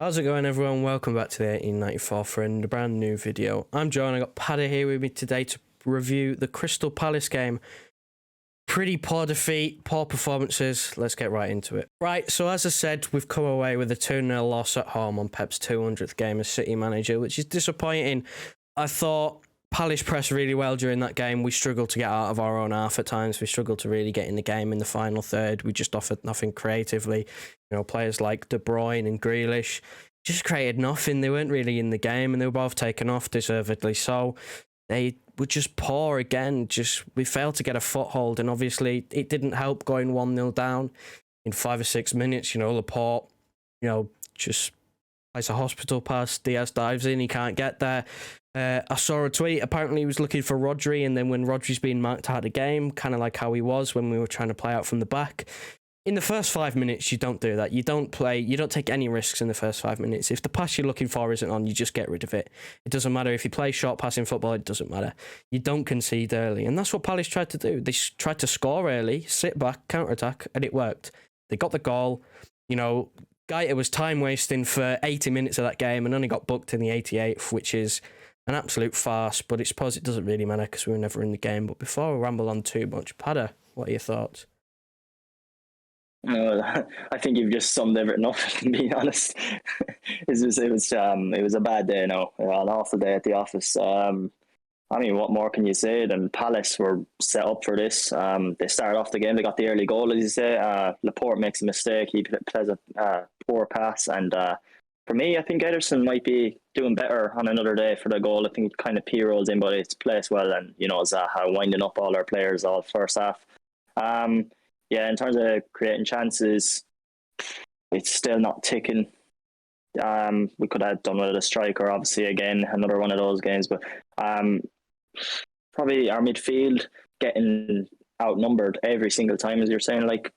How's it going, everyone? Welcome back to the 1894 friend, a brand new video. I'm Joe and I got Paddy here with me today to review the Crystal Palace game. Pretty poor defeat, poor performances. Let's get right into it. Right, so as I said, we've come away with a 2-0 loss at home on Pep's 200th game as City manager, which is disappointing. I thought Palace pressed really well during that game. We struggled to get out of our own half at times. We struggled to really get in the game in the final third. We just offered nothing creatively. You know, players like De Bruyne and Grealish just created nothing. They weren't really in the game and they were both taken off, deservedly so. They were just poor again. We failed to get a foothold, and obviously it didn't help going 1-0 down in 5 or 6 minutes. You know, Laporte, just plays a hospital pass. Diaz dives in, he can't get there. I saw a tweet, apparently he was looking for Rodri, and then when Rodri's being marked out of the game, kind of like how he was when we were trying to play out from the back. In the first 5 minutes, you don't do that. You don't take any risks in the first 5 minutes. If the pass you're looking for isn't on, you just get rid of it. It doesn't matter if you play short passing football, it doesn't matter. You don't concede early. And that's what Palace tried to do. They tried to score early, sit back, counter-attack, and it worked. They got the goal. You know, Gaeta was time wasting for 80 minutes of that game and only got booked in the 88th, which is an absolute farce. But I suppose it doesn't really matter because we were never in the game. But before we ramble on too much, Padda, what are your thoughts? I think you've just summed everything up. Being honest, it was a bad day. Now, an awful day at the office. I mean, what more can you say? Than Palace were set up for this. They started off the game. They got the early goal, as you say. Laporte makes a mistake. He plays a poor pass, and for me, I think Ederson might be doing better on another day for the goal. I think it kind of p-rolls in, but it's placed well, and Zaha winding up all our players all first half. Yeah, in terms of creating chances, it's still not ticking. We could have done with a striker, obviously, again, another one of those games. But probably our midfield getting outnumbered every single time, as you're saying. Like,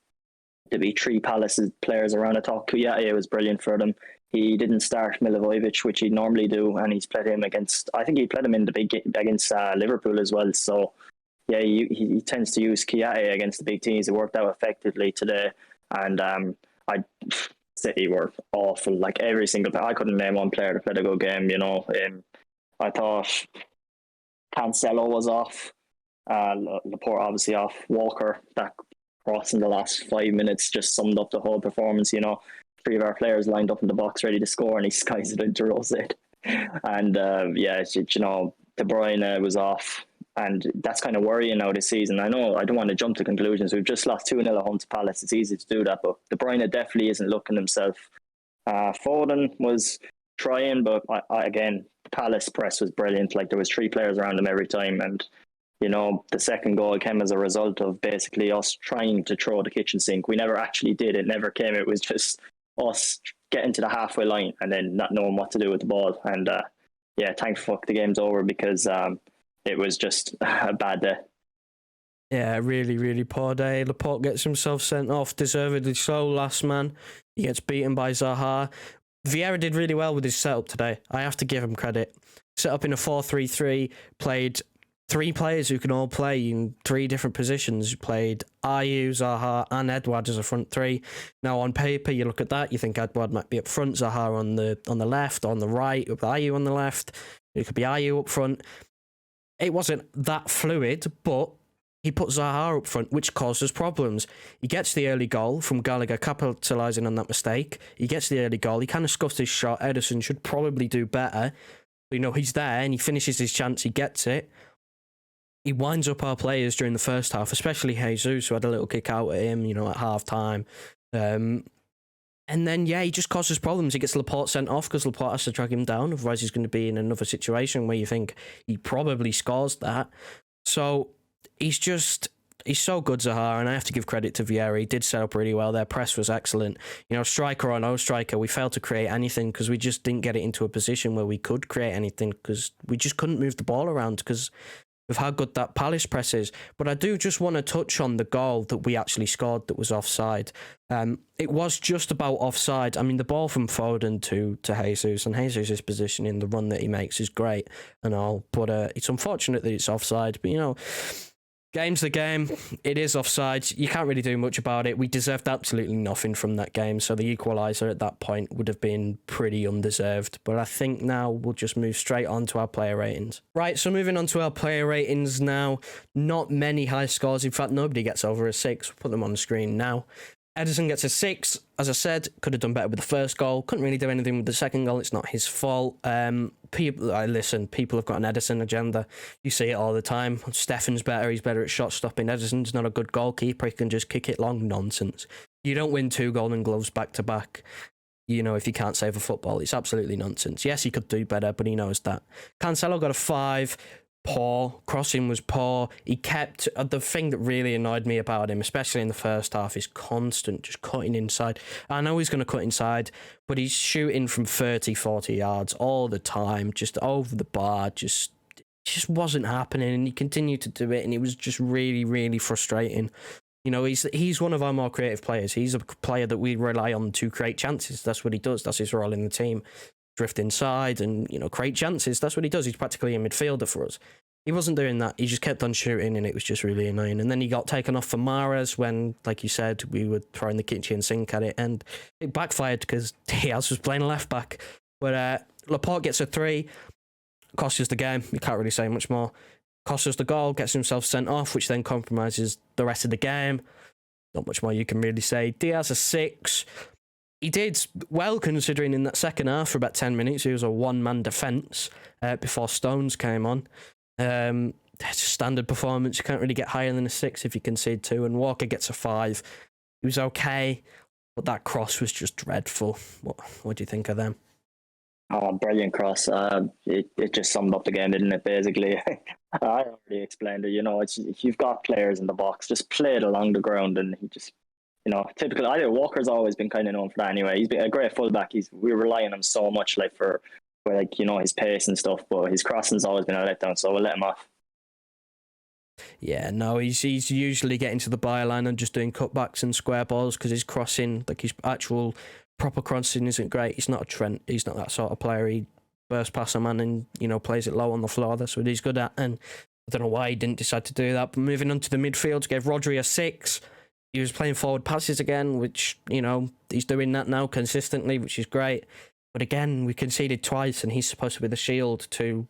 to be 3 Palace players around the top. Kouyaté was brilliant for them. He didn't start Milivojevic, which he'd normally do, and he's played him against, I think he played him in the big game against Liverpool as well. So, yeah, he tends to use Kouyaté against the big teams. It worked out effectively today. And City were awful. Like, every single player. I couldn't name one player that played a good game, I thought Cancelo was off. Laporte obviously off. Walker, that cross in the last 5 minutes just summed up the whole performance. 3 of our players lined up in the box ready to score, and he skies it into Rosette. And De Bruyne was off. And that's kind of worrying now this season. I know I don't want to jump to conclusions. We've just lost 2-0 at home to Palace. It's easy to do that, but De Bruyne definitely isn't looking himself. Foden was trying, but again, the Palace press was brilliant. Like, there was 3 players around him every time, and the second goal came as a result of basically us trying to throw the kitchen sink. We never actually did. It never came. It was just us getting to the halfway line and then not knowing what to do with the ball. And thank fuck the game's over, because it was just a bad day. Yeah, really, really poor day. Laporte gets himself sent off, deservedly so, last man. He gets beaten by Zaha. Vieira did really well with his setup today. I have to give him credit. Set up in a 4-3-3, played 3 players who can all play in 3 different positions. Played Ayew, Zaha and Edouard as a front 3. Now, on paper, you look at that, you think Edouard might be up front, Zaha on the left, on the right, with Ayew on the left. It could be Ayew up front. It wasn't that fluid, but he put Zaha up front, which causes problems. He gets the early goal from Gallagher, capitalising on that mistake. He gets the early goal. He kind of scuffs his shot. Ederson should probably do better. But, he's there and he finishes his chance. He gets it. He winds up our players during the first half, especially Jesus, who had a little kick out at him, at half time. And then, he just causes problems. He gets Laporte sent off because Laporte has to drag him down. Otherwise, he's going to be in another situation where you think he probably scores that. So he's so good, Zaha, and I have to give credit to Vieira. He did set up really well. Their press was excellent. Striker or no striker, we failed to create anything because we just didn't get it into a position where we could create anything because we just couldn't move the ball around because of how good that Palace press is. But I do just want to touch on the goal that we actually scored that was offside. It was just about offside. I mean, the ball from Foden to Jesus, and Jesus' position in the run that he makes is great and all, but it's unfortunate that it's offside. But, Game's the game. It is offside. You can't really do much about it. We deserved absolutely nothing from that game, so the equaliser at that point would have been pretty undeserved. But I think now we'll just move straight on to our player ratings. Right, so moving on to our player ratings now. Not many high scores. In fact, nobody gets over a 6. We'll put them on the screen now. Ederson gets a 6. As I said, could have done better with the first goal. Couldn't really do anything with the second goal. It's not his fault. People have got an Ederson agenda. You see it all the time. Steffen's better. He's better at shot stopping. Ederson's not a good goalkeeper. He can just kick it long. Nonsense. You don't win 2 Golden Gloves back to back, if you can't save a football. It's absolutely nonsense. Yes, he could do better, but he knows that. Cancelo got a 5. Poor. Crossing was poor. He kept the thing that really annoyed me about him, especially in the first half, is constant just cutting inside. I know he's going to cut inside, but he's shooting from 30-40 yards all the time, just over the bar. Just wasn't happening, and he continued to do it, and it was just really, really frustrating. He's one of our more creative players. He's a player that we rely on to create chances. That's what he does. That's his role in the team. Drift inside and, create chances. That's what he does. He's practically a midfielder for us. He wasn't doing that. He just kept on shooting, and it was just really annoying. And then he got taken off for Mahrez when, like you said, we were throwing the kitchen sink at it, and it backfired because Diaz was playing left back. But Laporte gets a 3. Costs us the game. You can't really say much more. Costs us the goal, gets himself sent off, which then compromises the rest of the game. Not much more you can really say. Diaz a 6. He did well, considering in that second half for about 10 minutes, he was a one-man defence before Stones came on. That's a standard performance. You can't really get higher than a 6 if you concede 2. And Walker gets a 5. He was okay, but that cross was just dreadful. What do you think of them? Oh, brilliant cross. It just summed up the game, didn't it, basically? I already explained it. If you've got players in the box, just play it along the ground, and he just... typically, Walker's always been kind of known for that anyway. He's been a great fullback. We rely on him so much, for his pace and stuff, but his crossing's always been a letdown, so we'll let him off. Yeah, no, he's usually getting to the byline and just doing cutbacks and square balls because his crossing, his actual proper crossing isn't great. He's not a Trent. He's not that sort of player. He bursts past a man and, plays it low on the floor. That's what he's good at, and I don't know why he didn't decide to do that. But moving on to the midfield, gave Rodri a 6. He was playing forward passes again, which, he's doing that now consistently, which is great. But again, we conceded twice, and he's supposed to be the shield to,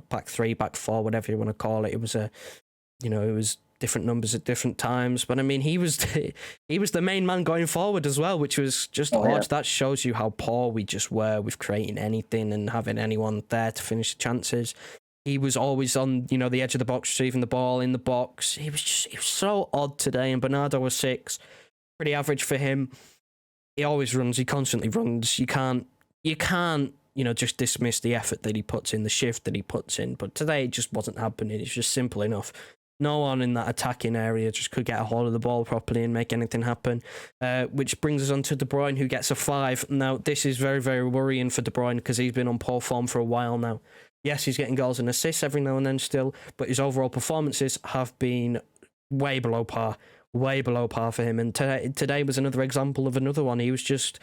back 3, back 4, whatever you want to call it. It was it was different numbers at different times. But I mean, he was the main man going forward as well, which was just odd. Yeah. That shows you how poor we just were with creating anything and having anyone there to finish the chances. He was always on, the edge of the box, receiving the ball in the box. He was so odd today. And Bernardo was 6. Pretty average for him. He always runs. He constantly runs. You can't, just dismiss the effort that he puts in, the shift that he puts in. But today it just wasn't happening. It's just simple enough. No one in that attacking area just could get a hold of the ball properly and make anything happen. Which brings us on to De Bruyne, who gets a 5. Now, this is very, very worrying for De Bruyne because he's been on poor form for a while now. Yes, he's getting goals and assists every now and then still, but his overall performances have been way below par for him. And today was another example of another one. He was just...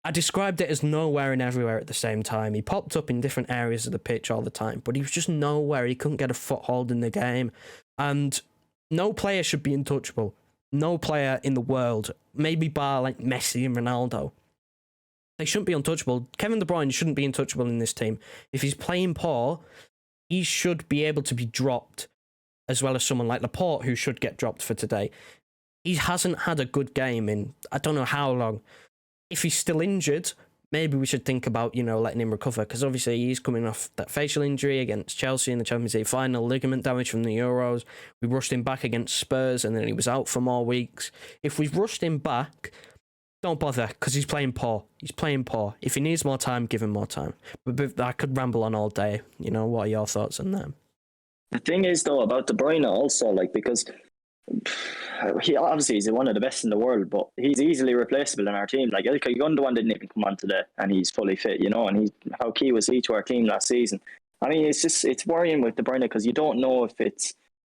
I described it as nowhere and everywhere at the same time. He popped up in different areas of the pitch all the time, but he was just nowhere. He couldn't get a foothold in the game. And no player should be untouchable. No player in the world, maybe bar like Messi and Ronaldo. They shouldn't be untouchable. Kevin De Bruyne shouldn't be untouchable in this team. If he's playing poor, he should be able to be dropped, as well as someone like Laporte, who should get dropped for today. He hasn't had a good game in I don't know how long. If he's still injured, maybe we should think about, letting him recover, because obviously he's coming off that facial injury against Chelsea in the Champions League final, ligament damage from the Euros. We rushed him back against Spurs, and then he was out for more weeks. If we've rushed him back... Don't bother, because he's playing poor. If he needs more time, give him more time. But I could ramble on all day. What are your thoughts on that? The thing is, though, about De Bruyne also, because he obviously is one of the best in the world, but he's easily replaceable in our team. Ilkay Gundogan didn't even come on today, and he's fully fit, and how key was he to our team last season? I mean, it's worrying with De Bruyne, because you don't know if it's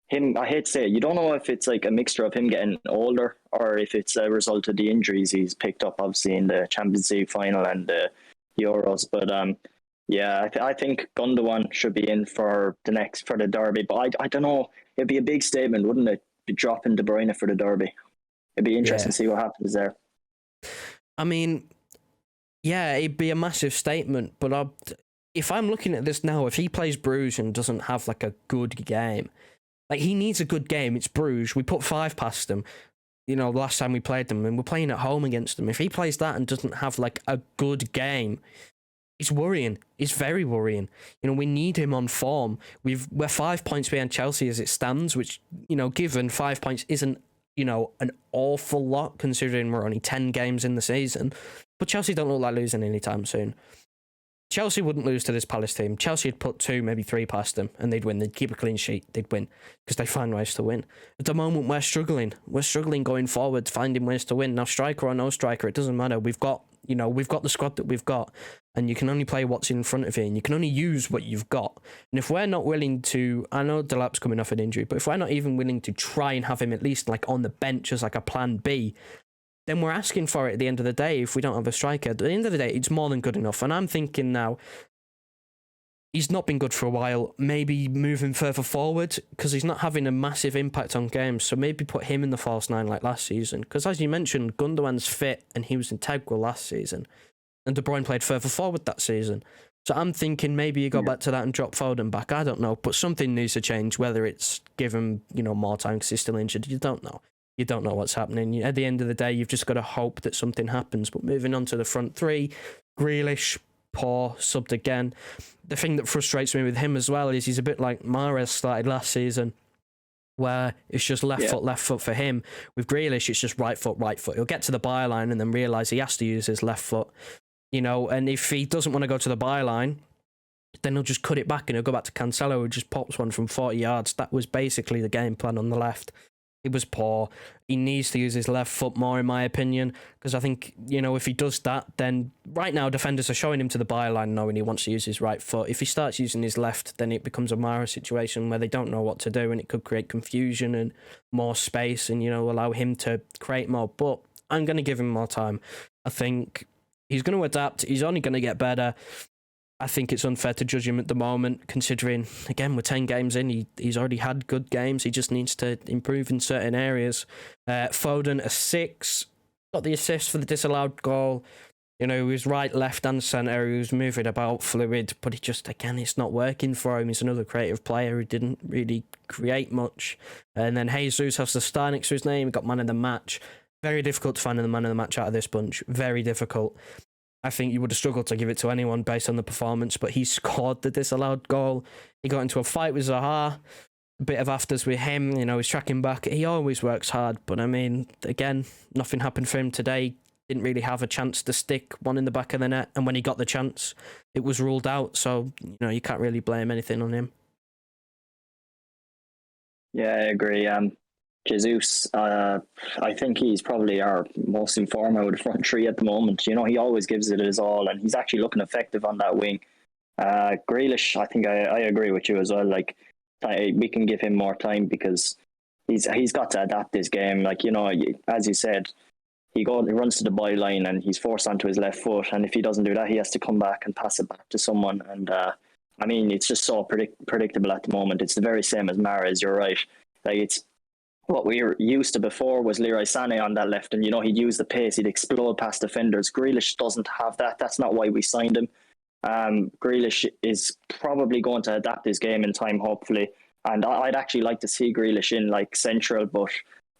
him. I hate to say it, you don't know if it's like a mixture of him getting older or if it's a result of the injuries he's picked up, obviously, in the Champions League final and the Euros. But Yeah, I think Gundogan should be in for the derby, but I don't know. It'd be a big statement, wouldn't it? Dropping De Bruyne for the derby. It'd be interesting Yeah. to see what happens there. I mean, yeah, it'd be a massive statement, but if I'm looking at this now, if he plays Bruges and doesn't have like a good game, like he needs a good game. It's Bruges. We put 5 past them, last time we played them, and we're playing at home against them. If he plays that and doesn't have like a good game, it's worrying. It's very worrying. We need him on form. We're 5 points behind Chelsea as it stands, which, given 5 points isn't, an awful lot considering we're only 10 games in the season. But Chelsea don't look like losing anytime soon. Chelsea wouldn't lose to this Palace team. Chelsea would put 2, maybe 3 past them, and they'd win. They'd keep a clean sheet. They'd win because they find ways to win. At the moment, we're struggling. We're struggling going forward, finding ways to win. Now, striker or no striker, it doesn't matter. We've got the squad that we've got, and you can only play what's in front of you, and you can only use what you've got. And if we're not willing to, I know Delap's coming off an injury, but if we're not even willing to try and have him at least like on the bench as like a plan B, then we're asking for it at the end of the day if we don't have a striker. At the end of the day, it's more than good enough. And I'm thinking now, he's not been good for a while. Maybe move him further forward because he's not having a massive impact on games. So maybe put him in the false 9 like last season. Because as you mentioned, Gundogan's fit and he was integral last season. And De Bruyne played further forward that season. So I'm thinking maybe you go back to that and drop Foden back. I don't know. But something needs to change, whether it's give him, more time because he's still injured. You don't know. You don't know what's happening. At the end of the day, you've just got to hope that something happens. But moving on to the front 3, Grealish, poor, subbed again. The thing that frustrates me with him as well is he's a bit like Mahrez started last season, where it's just left foot for him. With Grealish, it's just right foot. He'll get to the byline and then realise he has to use his left foot. And if he doesn't want to go to the byline, then he'll just cut it back and he'll go back to Cancelo, who just pops one from 40 yards. That was basically the game plan on the left. It was poor. He needs to use his left foot more, in my opinion, because I think, if he does that, then right now defenders are showing him to the byline knowing he wants to use his right foot. If he starts using his left, then it becomes a Mara situation where they don't know what to do and it could create confusion and more space and, allow him to create more. But I'm going to give him more time. I think he's going to adapt. He's only going to get better. I think it's unfair to judge him at the moment, considering, again, we're 10 games in. He's already had good games. He just needs to improve in certain areas. Foden, a 6. Got the assist for the disallowed goal. He was right, left and centre. He was moving about, fluid, but it's not working for him. He's another creative player who didn't really create much. And then Jesus has the star next to his name. He got man of the match. Very difficult to find the man of the match out of this bunch. Very difficult. I think you would have struggled to give it to anyone based on the performance, but he scored the disallowed goal. He got into a fight with Zaha, a bit of afters with him, he's tracking back. He always works hard, but again, nothing happened for him today. Didn't really have a chance to stick one in the back of the net, and when he got the chance, it was ruled out, so, you can't really blame anything on him. Yeah, I agree. Jesus, I think he's probably our most informed out of the front 3 at the moment. He always gives it his all, and he's actually looking effective on that wing. Grealish, I think I agree with you as well. Like, we can give him more time because he's got to adapt this game. Like, as you said, he runs to the byline and he's forced onto his left foot, and if he doesn't do that, he has to come back and pass it back to someone. And it's just so predictable at the moment. It's the very same as Mahrez. You're right. Like, it's what we were used to before was Leroy Sané on that left, and he'd use the pace, he'd explode past defenders. Grealish doesn't have that. That's not why we signed him. Grealish is probably going to adapt his game in time, hopefully, and I'd actually like to see Grealish in like central, but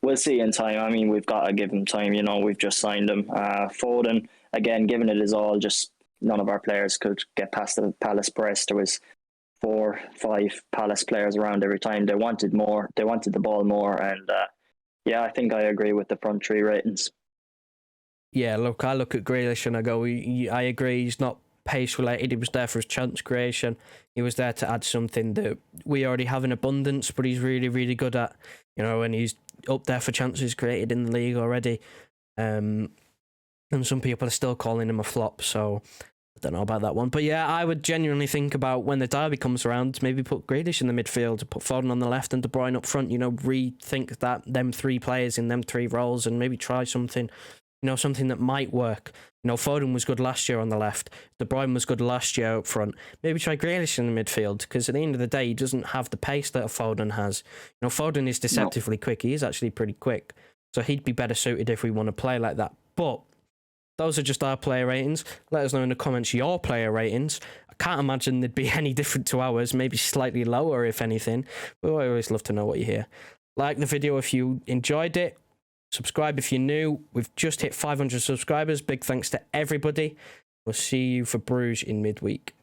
we'll see in time. We've got to give him time. We've just signed him. Foden, again, giving it his all. Just none of our players could get past the Palace press. There was 4-5 Palace players around every time. They wanted more. They wanted the ball more. And I think I agree with the front 3 ratings. Yeah, look, I look at Grealish and I go, I agree. He's not pace related. He was there for his chance creation. He was there to add something that we already have in abundance, but he's really, really good at, and he's up there for chances created in the league already. And some people are still calling him a flop, so I don't know about that one. But yeah, I would genuinely think about when the derby comes around, maybe put Grealish in the midfield, put Foden on the left and De Bruyne up front, rethink them 3 players in them 3 roles and maybe try something. something that might work. Foden was good last year on the left. De Bruyne was good last year up front. Maybe try Grealish in the midfield, because at the end of the day, he doesn't have the pace that a Foden has. Foden is deceptively quick. He is actually pretty quick. So he'd be better suited if we want to play like that. But those are just our player ratings. Let us know in the comments your player ratings. I can't imagine they'd be any different to ours. Maybe slightly lower, if anything. But I always love to know what you hear. Like the video if you enjoyed it. Subscribe if you're new. We've just hit 500 subscribers. Big thanks to everybody. We'll see you for Bruges in midweek.